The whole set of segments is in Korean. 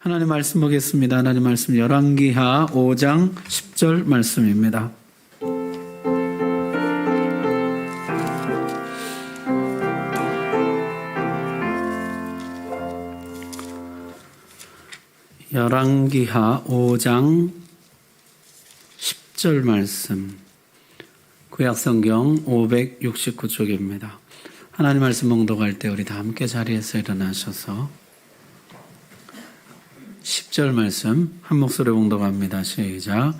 하나님 말씀 보겠습니다. 하나님 말씀 열왕기하 5장 10절 말씀입니다. 열왕기하 5장 10절 말씀, 구약성경 569쪽입니다. 하나님 말씀 봉독할 때 우리 다 함께 자리에서 일어나셔서 10절 말씀 한 목소리 봉독합니다. 시작.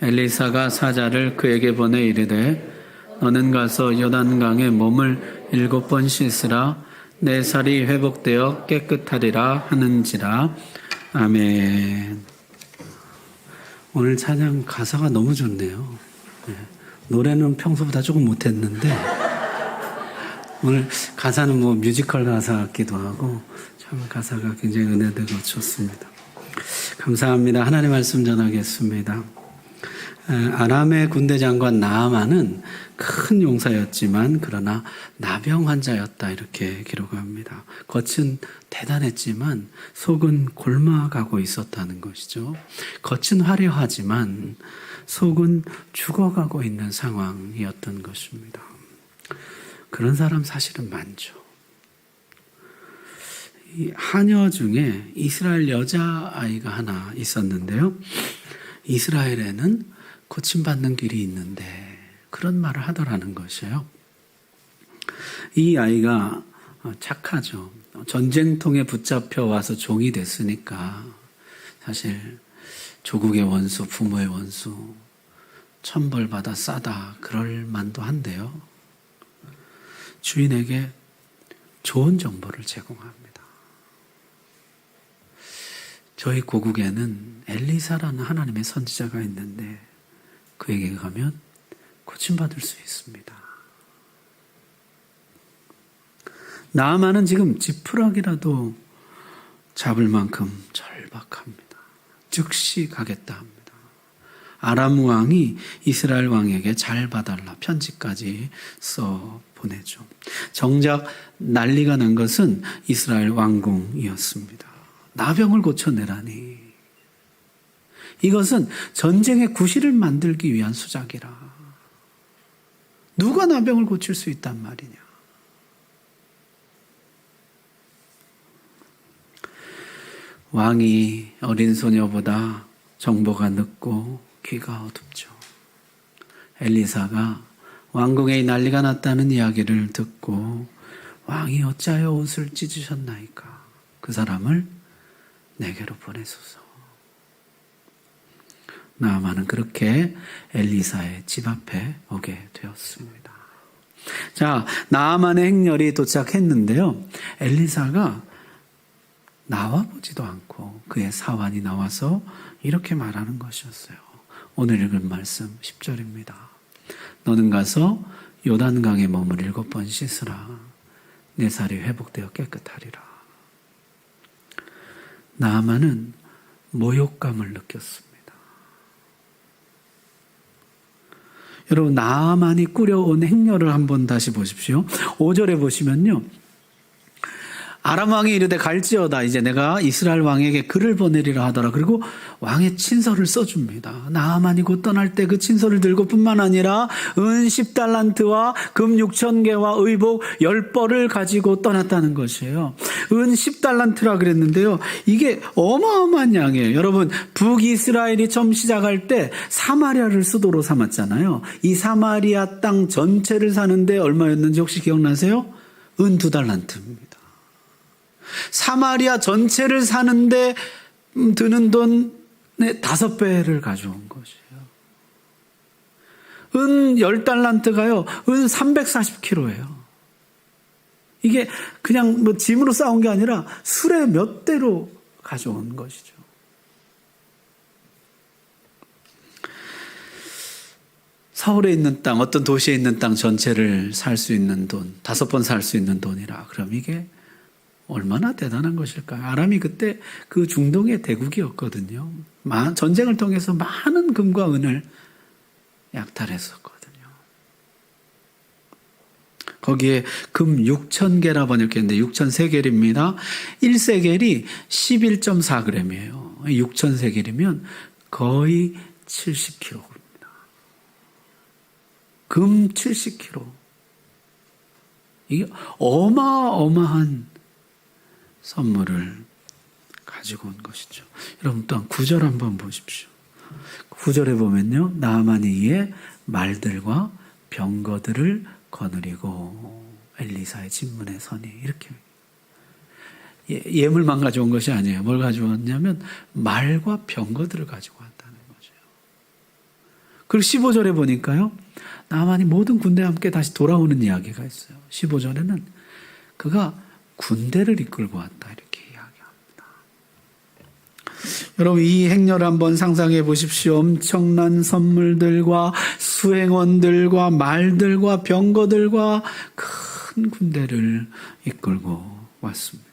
엘리사가 사자를 그에게 보내 이르되 너는 가서 요단강에 몸을 7번 씻으라 내 살이 회복되어 깨끗하리라 하는지라. 아멘. 오늘 찬양 가사가 너무 좋네요. 네. 노래는 평소보다 조금 못했는데 오늘 가사는 뮤지컬 가사 같기도 하고 참 가사가 굉장히 은혜되고 좋습니다. 감사합니다. 하나님 말씀 전하겠습니다. 아람의 군대 장관 나아만은 큰 용사였지만 그러나 나병 환자였다 이렇게 기록합니다. 겉은 대단했지만 속은 곪아가고 있었다는 것이죠. 겉은 화려하지만 속은 죽어가고 있는 상황이었던 것입니다. 그런 사람 사실은 많죠. 이 하녀 중에 이스라엘 여자아이가 하나 있었는데요. 이스라엘에는 고침받는 길이 있는데 그런 말을 하더라는 것이에요. 이 아이가 착하죠. 전쟁통에 붙잡혀 와서 종이 됐으니까 사실 조국의 원수, 부모의 원수, 천벌받아 싸다 그럴 만도 한데요. 주인에게 좋은 정보를 제공합니다. 저희 고국에는 엘리사라는 하나님의 선지자가 있는데 그에게 가면 고침받을 수 있습니다. 나아만은 지금 지푸라기라도 잡을 만큼 절박합니다. 즉시 가겠다 합니다. 아람 왕이 이스라엘 왕에게 잘 봐달라 편지까지 써 보내죠. 정작 난리가 난 것은 이스라엘 왕궁이었습니다. 나병을 고쳐내라니. 이것은 전쟁의 구실을 만들기 위한 수작이라. 누가 나병을 고칠 수 있단 말이냐. 왕이 어린 소녀보다 정보가 늦고 귀가 어둡죠. 엘리사가 왕궁에 난리가 났다는 이야기를 듣고 왕이 어찌하여 옷을 찢으셨나이까. 그 사람을 내게로 보내소서. 나아만은 그렇게 엘리사의 집 앞에 오게 되었습니다. 자, 나아만의 행렬이 도착했는데요. 엘리사가 나와보지도 않고 그의 사환이 나와서 이렇게 말하는 것이었어요. 오늘 읽은 말씀 10절입니다. 너는 가서 요단강에 몸을 7번 씻으라. 내 살이 회복되어 깨끗하리라. 나아만은 모욕감을 느꼈습니다. 여러분, 나아만이 꾸려온 행렬을 한번 다시 보십시오. 5절에 보시면요. 아람 왕이 이르되 갈지어다. 이제 내가 이스라엘 왕에게 글을 보내리라 하더라. 그리고 왕의 친서를 써줍니다. 나아만이 곧 떠날 때 그 친서를 들고 뿐만 아니라 은 10달란트와 금 6,000개와 의복 10벌을 가지고 떠났다는 것이에요. 은 10달란트라 그랬는데요. 이게 어마어마한 양이에요. 여러분, 북이스라엘이 처음 시작할 때 사마리아를 수도로 삼았잖아요. 이 사마리아 땅 전체를 사는데 얼마였는지 혹시 기억나세요? 은 2달란트입니다. 사마리아 전체를 사는데 드는 돈의 5배를 가져온 것이에요. 은 10달란트가요. 은 340kg예요. 이게 그냥 짐으로 싸운 게 아니라 수레 몇 대로 가져온 것이죠. 서울에 있는 땅, 어떤 도시에 있는 땅 전체를 살 수 있는 돈, 5번 살 수 있는 돈이라. 그럼 이게 얼마나 대단한 것일까요? 아람이 그때 그 중동의 대국이었거든요. 전쟁을 통해서 많은 금과 은을 약탈했었거든요. 거기에 금 6,000개라 번역했는데 6,000세겔입니다. 1세겔이 11.4g이에요. 6,000세겔이면 거의 70kg입니다. 금 70kg. 이게 어마어마한 선물을 가지고 온 것이죠. 여러분 또한 9절 한번 보십시오. 9절에 보면요. 나아만이 이에 말들과 병거들을 거느리고 엘리사의 진문에 서니 이렇게 예물만 가져온 것이 아니에요. 뭘 가져왔냐면 말과 병거들을 가지고 왔다는 거죠. 그리고 15절에 보니까요. 나아만이 모든 군대와 함께 다시 돌아오는 이야기가 있어요. 15절에는 그가 군대를 이끌고 왔다 이렇게 이야기합니다. 여러분 이 행렬을 한번 상상해 보십시오. 엄청난 선물들과 수행원들과 말들과 병거들과 큰 군대를 이끌고 왔습니다.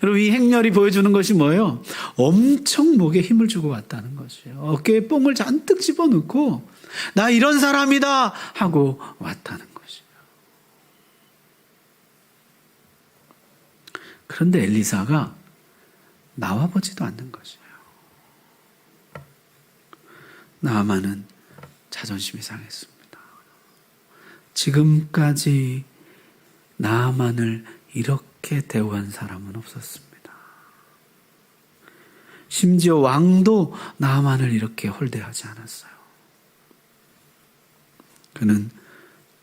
여러분 이 행렬이 보여주는 것이 뭐예요? 엄청 목에 힘을 주고 왔다는 것이에요. 어깨에 뽕을 잔뜩 집어넣고 나 이런 사람이다 하고 왔다는 것이에요. 그런데 엘리사가 나와보지도 않는 것이에요. 나아만은 자존심이 상했습니다. 지금까지 나아만을 이렇게 대우한 사람은 없었습니다. 심지어 왕도 나아만을 이렇게 홀대하지 않았어요. 그는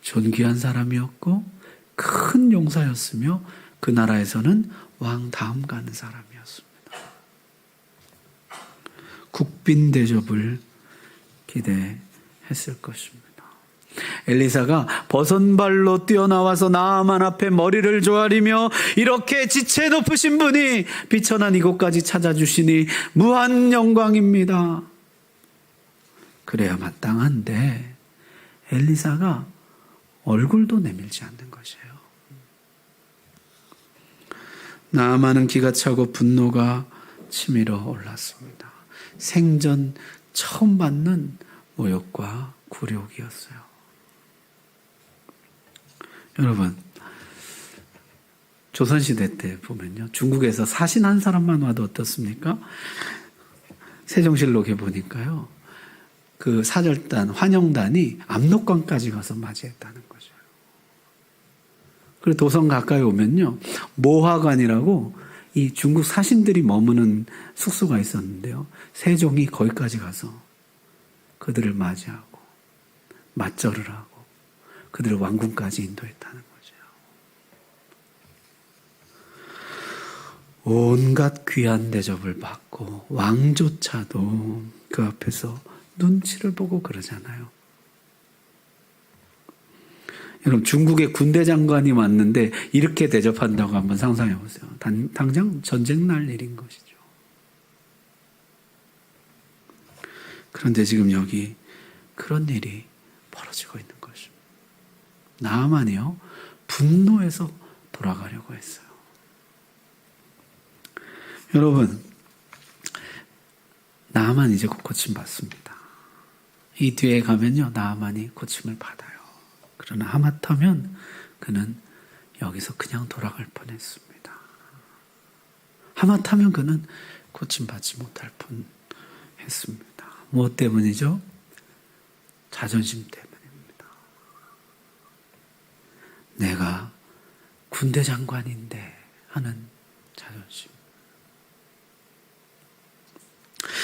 존귀한 사람이었고 큰 용사였으며 그 나라에서는 왕 다음 가는 사람이었습니다. 국빈 대접을 기대했을 것입니다. 엘리사가 버선발로 뛰어나와서 나아만 앞에 머리를 조아리며 이렇게 지체 높으신 분이 비천한 이곳까지 찾아주시니 무한 영광입니다. 그래야 마땅한데 엘리사가 얼굴도 내밀지 않는 것이에요. 나아만은 기가 차고 분노가 치밀어 올랐습니다. 생전 처음 받는 모욕과 굴욕이었어요. 여러분 조선시대 때 보면요. 중국에서 사신 한 사람만 와도 어떻습니까? 세종실록에 보니까요. 그 사절단, 환영단이 압록강까지 가서 맞이했다는 거죠. 그리고 도성 가까이 오면요. 모화관이라고 이 중국 사신들이 머무는 숙소가 있었는데요. 세종이 거기까지 가서 그들을 맞이하고 맞절을 하고 그들을 왕궁까지 인도했다는 거죠. 온갖 귀한 대접을 받고 왕조차도 그 앞에서 눈치를 보고 그러잖아요. 여러분 중국의 군대 장관이 왔는데 이렇게 대접한다고 한번 상상해 보세요. 당장 전쟁 날 일인 것이죠. 그런데 지금 여기 그런 일이 벌어지고 있는 것입니다. 나아만이요 분노해서 돌아가려고 했어요. 여러분 나아만 이제 곧 고침 받습니다. 이 뒤에 가면요 나아만이 고침을 받아요. 그러나 하마터면 그는 여기서 그냥 돌아갈 뻔했습니다. 하마터면 그는 고침받지 못할 뻔했습니다. 무엇 때문이죠? 자존심 때문입니다. 내가 군대 장관인데 하는 자존심.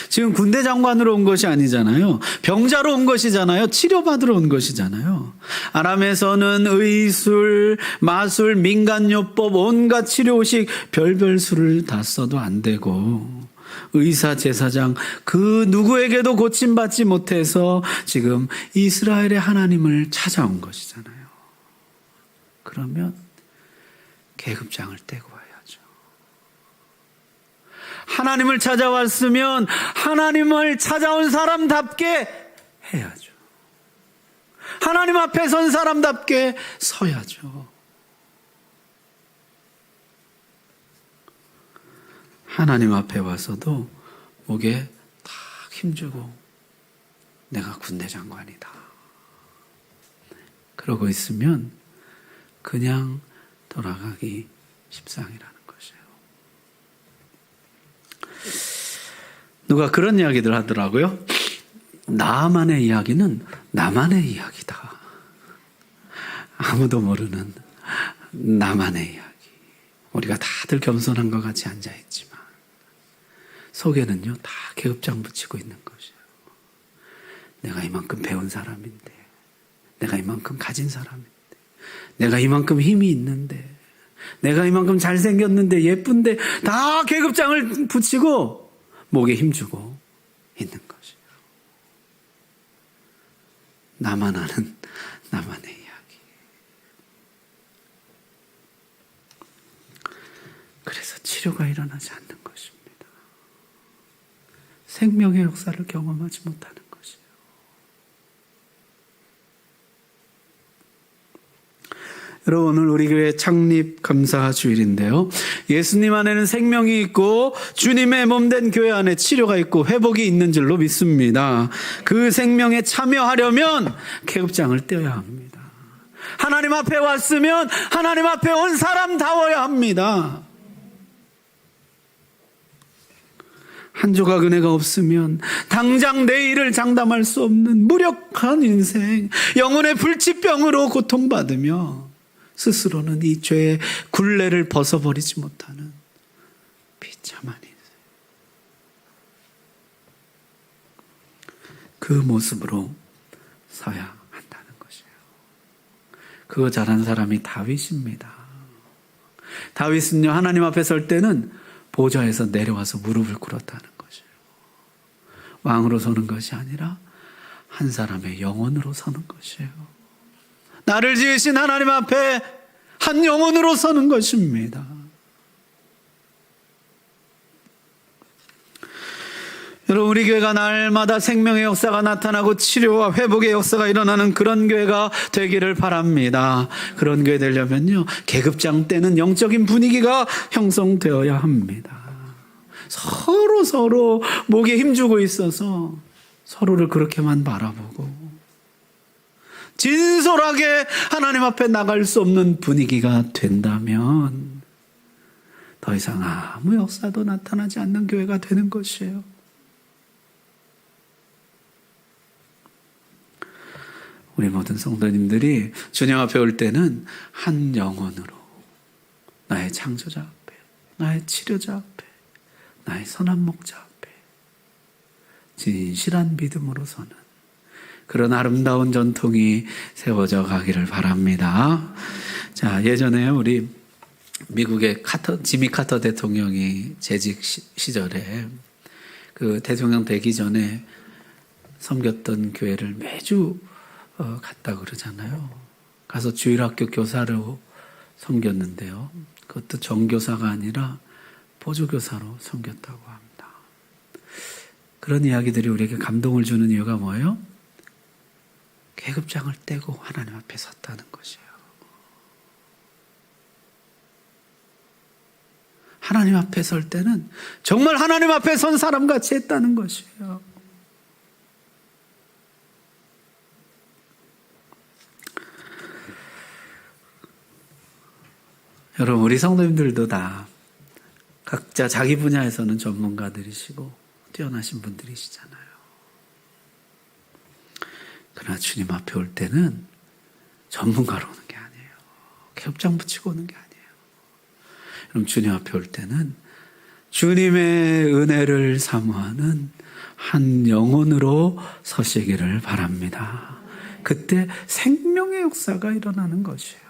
지금 군대 장관으로 온 것이 아니잖아요. 병자로 온 것이잖아요. 치료받으러 온 것이잖아요. 아람에서는 의술, 마술, 민간요법, 온갖 치료식 별별 수를 다 써도 안 되고 의사, 제사장 그 누구에게도 고침받지 못해서 지금 이스라엘의 하나님을 찾아온 것이잖아요. 그러면 계급장을 떼고 와야죠. 하나님을 찾아왔으면 하나님을 찾아온 사람답게 해야죠. 하나님 앞에 선 사람답게 서야죠. 하나님 앞에 와서도 목에 딱 힘주고 내가 군대 장관이다. 그러고 있으면 그냥 돌아가기 십상이라는 것이에요. 누가 그런 이야기들 하더라고요. 나만의 이야기는 나만의 이야기다. 아무도 모르는 나만의 이야기. 우리가 다들 겸손한 것 같이 앉아있지만 속에는요 다 계급장 붙이고 있는 것이에요. 내가 이만큼 배운 사람인데, 내가 이만큼 가진 사람인데, 내가 이만큼 힘이 있는데, 내가 이만큼 잘생겼는데 예쁜데, 다 계급장을 붙이고 목에 힘주고 있는 것이에요. 나만 아는 나만의 이야기. 그래서 치료가 일어나지 않는 것입니다. 생명의 역사를 경험하지 못하는 것이에요. 여러분, 오늘 우리 교회 창립 감사 주일인데요. 예수님 안에는 생명이 있고 주님의 몸된 교회 안에 치료가 있고 회복이 있는 줄로 믿습니다. 그 생명에 참여하려면 계급장을 떼어야 합니다. 하나님 앞에 왔으면 하나님 앞에 온 사람다워야 합니다. 한 조각 은혜가 없으면 당장 내일을 장담할 수 없는 무력한 인생, 영혼의 불치병으로 고통받으며 스스로는 이 죄의 굴레를 벗어버리지 못하는 비참한 인생. 그 모습으로 서야 한다는 것이에요. 그거 잘한 사람이 다윗입니다. 다윗은요, 하나님 앞에 설 때는 보좌에서 내려와서 무릎을 꿇었다는 것이에요. 왕으로 서는 것이 아니라 한 사람의 영혼으로 서는 것이에요. 나를 지으신 하나님 앞에 한 영혼으로 서는 것입니다. 여러분, 우리 교회가 날마다 생명의 역사가 나타나고 치료와 회복의 역사가 일어나는 그런 교회가 되기를 바랍니다. 그런 교회 되려면요, 계급장 때는 영적인 분위기가 형성되어야 합니다. 서로 목에 힘주고 있어서 서로를 그렇게만 바라보고 진솔하게 하나님 앞에 나갈 수 없는 분위기가 된다면 더 이상 아무 역사도 나타나지 않는 교회가 되는 것이에요. 우리 모든 성도님들이 주님 앞에 올 때는 한 영혼으로 나의 창조자 앞에, 나의 치료자 앞에, 나의 선한 목자 앞에 진실한 믿음으로 서는 그런 아름다운 전통이 세워져 가기를 바랍니다. 자, 예전에 우리 미국의 지미 카터 대통령이 재직 시절에 그 대통령 되기 전에 섬겼던 교회를 매주 갔다 그러잖아요. 가서 주일학교 교사로 섬겼는데요. 그것도 정교사가 아니라 보조교사로 섬겼다고 합니다. 그런 이야기들이 우리에게 감동을 주는 이유가 뭐예요? 계급장을 떼고 하나님 앞에 섰다는 것이에요. 하나님 앞에 설 때는 정말 하나님 앞에 선 사람같이 했다는 것이에요. 여러분, 우리 성도님들도 다 각자 자기 분야에서는 전문가들이시고 뛰어나신 분들이시잖아요. 그러나 주님 앞에 올 때는 전문가로 오는 게 아니에요. 계급장 붙이고 오는 게 아니에요. 그럼 주님 앞에 올 때는 주님의 은혜를 사모하는 한 영혼으로 서시기를 바랍니다. 그때 생명의 역사가 일어나는 것이에요.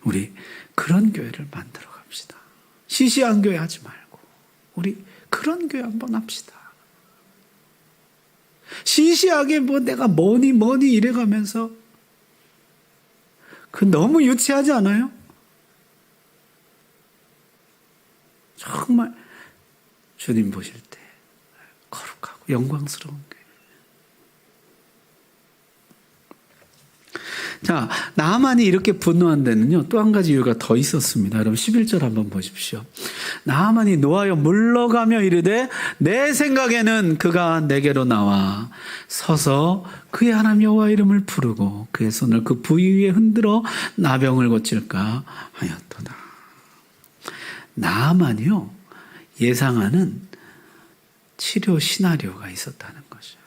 우리 그런 교회를 만들어 갑시다. 시시한 교회 하지 말고 우리 그런 교회 한번 합시다. 시시하게 내가 뭐니 이래가면서 그 너무 유치하지 않아요? 정말 주님 보실 때 거룩하고 영광스러운 교회. 자, 나만이 이렇게 분노한 데는요, 또 한 가지 이유가 더 있었습니다. 여러분 11절 한번 보십시오. 나아만이 노하여 물러가며 이르되 내 생각에는 그가 내게로 나와 서서 그의 하나님 여호와 이름을 부르고 그의 손을 그 부위 위에 흔들어 나병을 고칠까 하였도다. 나아만이요, 예상하는 치료 시나리오가 있었다는 것이에요.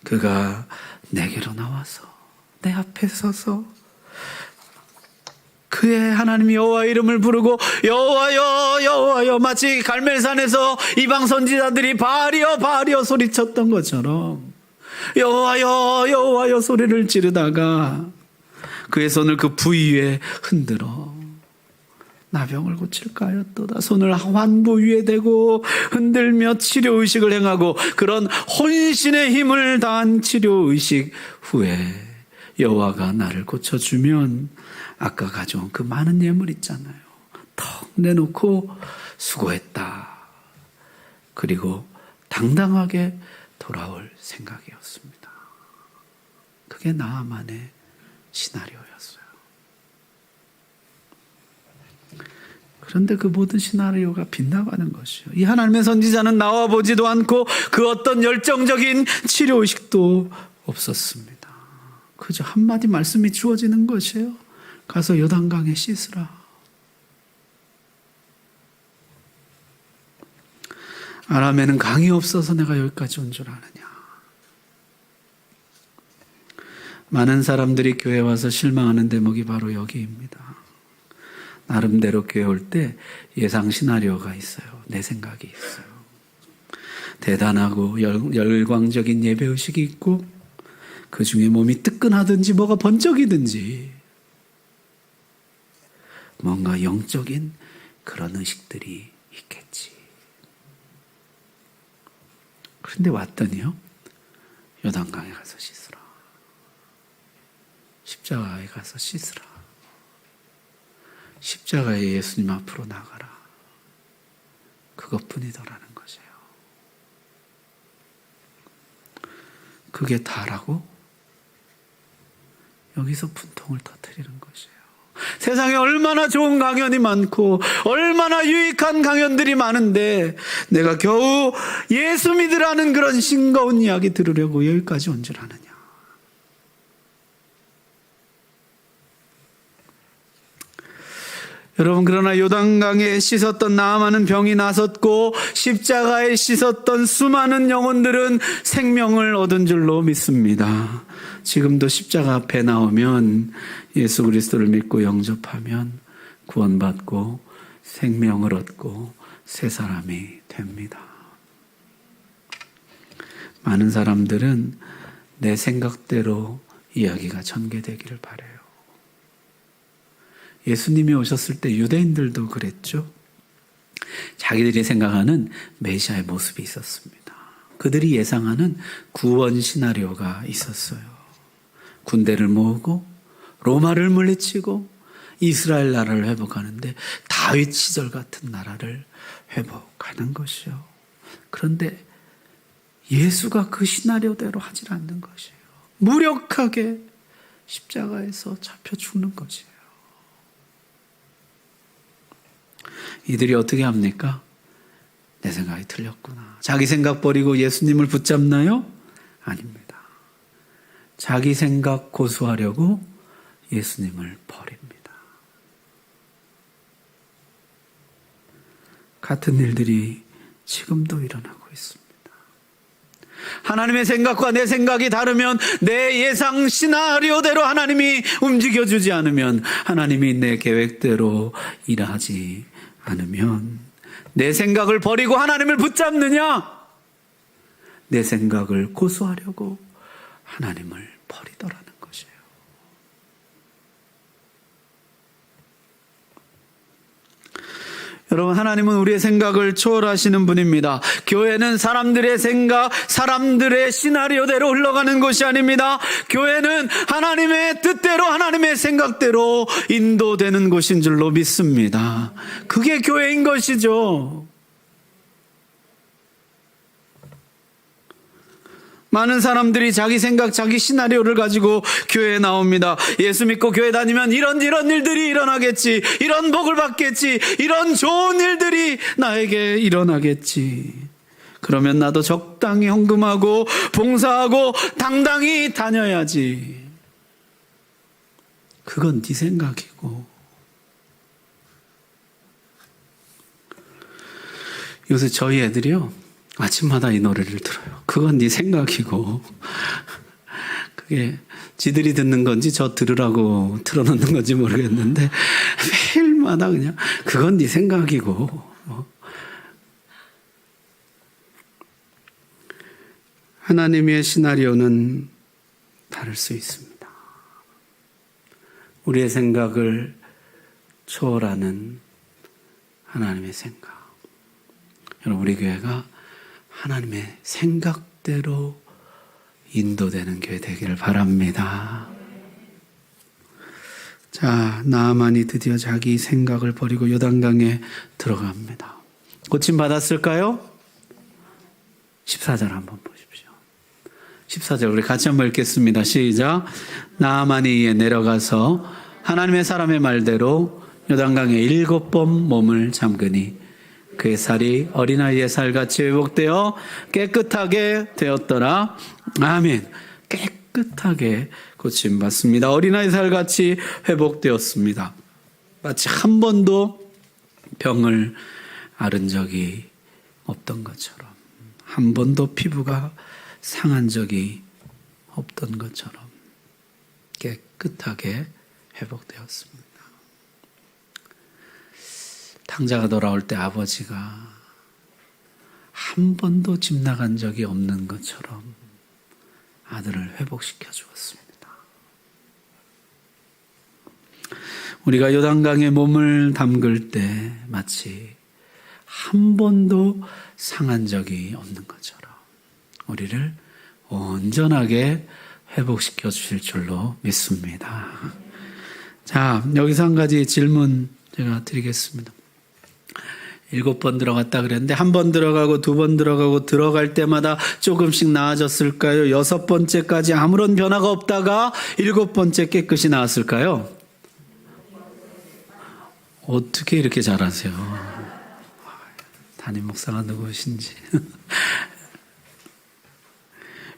그가 내게로 나와서 내 앞에 서서 그의 하나님 여호와 이름을 부르고 여호와여 여호와여, 마치 갈멜산에서 이방 선지자들이 바알이여 바알이여 소리쳤던 것처럼 여호와여 여호와여 소리를 지르다가 그의 손을 그 부위 위에 흔들어 나병을 고칠까 하였도다. 손을 환부 위에 대고 흔들며 치료의식을 행하고 그런 혼신의 힘을 다한 치료의식 후에 여호와가 나를 고쳐주면 아까 가져온 그 많은 예물 있잖아요. 턱 내놓고 수고했다. 그리고 당당하게 돌아올 생각이었습니다. 그게 나아만의 시나리오였어요. 그런데 그 모든 시나리오가 빗나가는 것이요. 이 하나님의 선지자는 나와 보지도 않고 그 어떤 열정적인 치료의식도 없었습니다. 그저 한마디 말씀이 주어지는 것이에요. 가서 요단강에 씻으라. 아람에는 강이 없어서 내가 여기까지 온 줄 아느냐. 많은 사람들이 교회 와서 실망하는 대목이 바로 여기입니다. 나름대로 교회 올 때 예상 시나리오가 있어요. 내 생각이 있어요. 대단하고 열광적인 예배의식이 있고 그 중에 몸이 뜨끈하든지 뭐가 번쩍이든지 뭔가 영적인 그런 의식들이 있겠지. 그런데 왔더니요, 요단강에 가서 씻으라. 십자가에 가서 씻으라. 십자가에 예수님 앞으로 나가라. 그것뿐이더라는 것이에요. 그게 다라고? 여기서 분통을 터뜨리는 것이에요. 세상에 얼마나 좋은 강연이 많고 얼마나 유익한 강연들이 많은데 내가 겨우 예수 믿으라는 그런 싱거운 이야기 들으려고 여기까지 온 줄 아느냐. 여러분, 그러나 요단강에 씻었던 나아만은 병이 나섰고 십자가에 씻었던 수많은 영혼들은 생명을 얻은 줄로 믿습니다. 지금도 십자가 앞에 나오면 예수 그리스도를 믿고 영접하면 구원받고 생명을 얻고 새 사람이 됩니다. 많은 사람들은 내 생각대로 이야기가 전개되기를 바라요. 예수님이 오셨을 때 유대인들도 그랬죠. 자기들이 생각하는 메시아의 모습이 있었습니다. 그들이 예상하는 구원 시나리오가 있었어요. 군대를 모으고 로마를 물리치고 이스라엘 나라를 회복하는데 다윗 시절 같은 나라를 회복하는 것이요. 그런데 예수가 그 시나리오대로 하지 않는 것이에요. 무력하게 십자가에서 잡혀 죽는 것이에요. 이들이 어떻게 합니까? 내 생각이 틀렸구나. 자기 생각 버리고 예수님을 붙잡나요? 아닙니다. 자기 생각 고수하려고 예수님을 버립니다. 같은 일들이 지금도 일어나고 있습니다. 하나님의 생각과 내 생각이 다르면, 내 예상 시나리오대로 하나님이 움직여주지 않으면, 하나님이 내 계획대로 일하지 않으면, 내 생각을 버리고 하나님을 붙잡느냐? 내 생각을 고수하려고 하나님을 버리더라는 것이에요. 여러분, 하나님은 우리의 생각을 초월하시는 분입니다. 교회는 사람들의 생각, 사람들의 시나리오대로 흘러가는 것이 아닙니다. 교회는 하나님의 뜻대로, 하나님의 생각대로 인도되는 곳인 줄로 믿습니다. 그게 교회인 것이죠. 많은 사람들이 자기 생각, 자기 시나리오를 가지고 교회에 나옵니다. 예수 믿고 교회 다니면 이런 일들이 일어나겠지. 이런 복을 받겠지. 이런 좋은 일들이 나에게 일어나겠지. 그러면 나도 적당히 헌금하고 봉사하고 당당히 다녀야지. 그건 네 생각이고. 요새 저희 애들이요, 아침마다 이 노래를 들어요. 그건 네 생각이고. 그게 지들이 듣는 건지 저 들으라고 틀어놓는 건지 모르겠는데 매일마다 그냥 그건 네 생각이고. 하나님의 시나리오는 다를 수 있습니다. 우리의 생각을 초월하는 하나님의 생각. 여러분, 우리 교회가 하나님의 생각대로 인도되는 교회 되기를 바랍니다. 자, 나아만이 드디어 자기 생각을 버리고 요단강에 들어갑니다. 고침 받았을까요? 14절 한번 보십시오. 14절 우리 같이 한번 읽겠습니다. 시작. 나아만이 이에 내려가서 하나님의 사람의 말대로 요단강에 7번 몸을 잠그니 그의 살이 어린아이의 살같이 회복되어 깨끗하게 되었더라. 아멘. 깨끗하게 고침받습니다. 어린아이 살같이 회복되었습니다. 마치 한 번도 병을 앓은 적이 없던 것처럼, 한 번도 피부가 상한 적이 없던 것처럼 깨끗하게 회복되었습니다. 탕자가 돌아올 때 아버지가 한 번도 집 나간 적이 없는 것처럼 아들을 회복시켜 주었습니다. 우리가 요단강에 몸을 담글 때 마치 한 번도 상한 적이 없는 것처럼 우리를 온전하게 회복시켜 주실 줄로 믿습니다. 자, 여기서 한 가지 질문 제가 드리겠습니다. 7번 들어갔다 그랬는데 1번 들어가고 2번 들어가고 들어갈 때마다 조금씩 나아졌을까요? 6번째까지 아무런 변화가 없다가 7번째 깨끗이 나았을까요? 어떻게 이렇게 잘하세요? 담임 목사가 누구신지.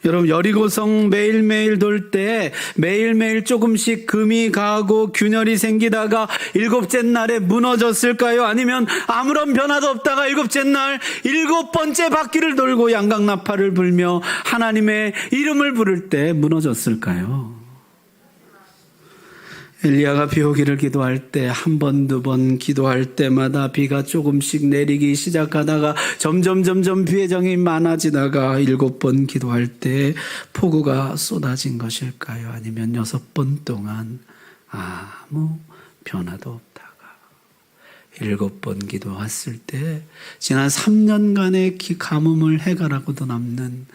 여러분, 여리고성 매일매일 돌 때 매일매일 조금씩 금이 가고 균열이 생기다가 7째 날에 무너졌을까요? 아니면 아무런 변화도 없다가 7째 날 7번째 바퀴를 돌고 양강나팔을 불며 하나님의 이름을 부를 때 무너졌을까요? 엘리야가 비 오기를 기도할 때 1번, 2번 기도할 때마다 비가 조금씩 내리기 시작하다가 점점 비의 정이 많아지다가 7번 기도할 때 폭우가 쏟아진 것일까요? 아니면 6번 동안 아무 변화도 없다가 7번 기도했을 때 지난 3년간의 가뭄을 해결하고도 남는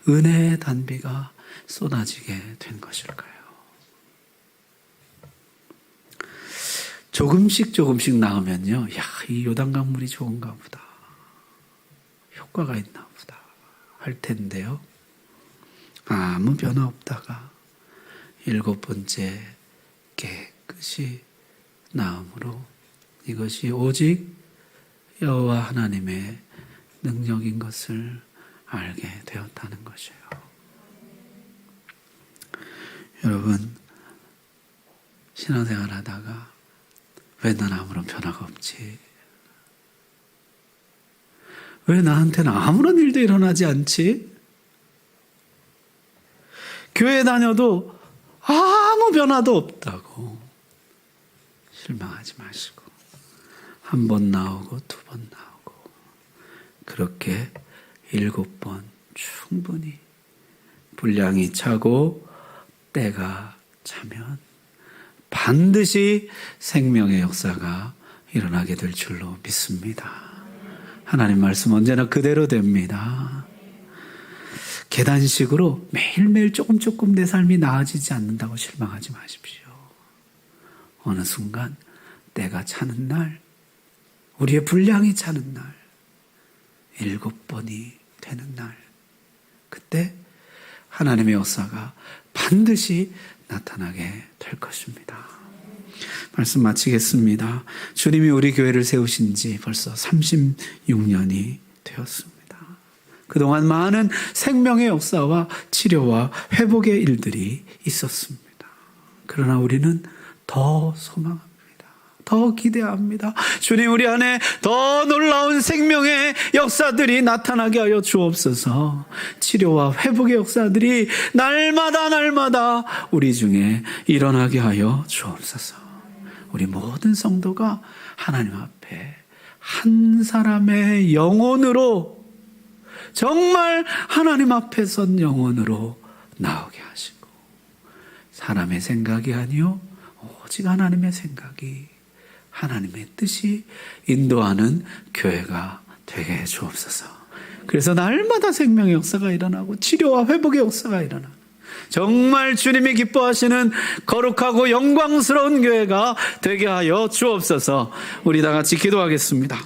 은혜의 단비가 쏟아지게 된 것일까요? 조금씩 나오면요, 야, 이 요단강 물이 좋은가 보다, 효과가 있나 보다 할 텐데요, 아무 변화 없다가 7번째 깨끗이 나음으로 이것이 오직 여호와 하나님의 능력인 것을 알게 되었다는 것이에요. 여러분, 신앙생활 하다가 왜 난 아무런 변화가 없지? 왜 나한테는 아무런 일도 일어나지 않지? 교회 다녀도 아무 변화도 없다고 실망하지 마시고 1번 나오고 2번 나오고 그렇게 7번 충분히 분량이 차고 때가 차면 반드시 생명의 역사가 일어나게 될 줄로 믿습니다. 하나님 말씀 언제나 그대로 됩니다. 계단식으로 매일매일 조금 내 삶이 나아지지 않는다고 실망하지 마십시오. 어느 순간 때가 차는 날, 우리의 분량이 차는 날, 7번이 되는 날, 그때 하나님의 역사가 반드시 나타나게 될 것입니다. 말씀 마치겠습니다. 주님이 우리 교회를 세우신 지 벌써 36년이 되었습니다. 그동안 많은 생명의 역사와 치료와 회복의 일들이 있었습니다. 그러나 우리는 더 소망합니다. 더 기대합니다. 주님, 우리 안에 더 놀라운 생명의 역사들이 나타나게 하여 주옵소서. 치료와 회복의 역사들이 날마다 우리 중에 일어나게 하여 주옵소서. 우리 모든 성도가 하나님 앞에 한 사람의 영혼으로, 정말 하나님 앞에 선 영혼으로 나오게 하시고, 사람의 생각이 아니요 오직 하나님의 생각이, 하나님의 뜻이 인도하는 교회가 되게 해 주옵소서. 그래서 날마다 생명의 역사가 일어나고 치료와 회복의 역사가 일어나고, 정말 주님이 기뻐하시는 거룩하고 영광스러운 교회가 되게 하여 주옵소서. 우리 다 같이 기도하겠습니다.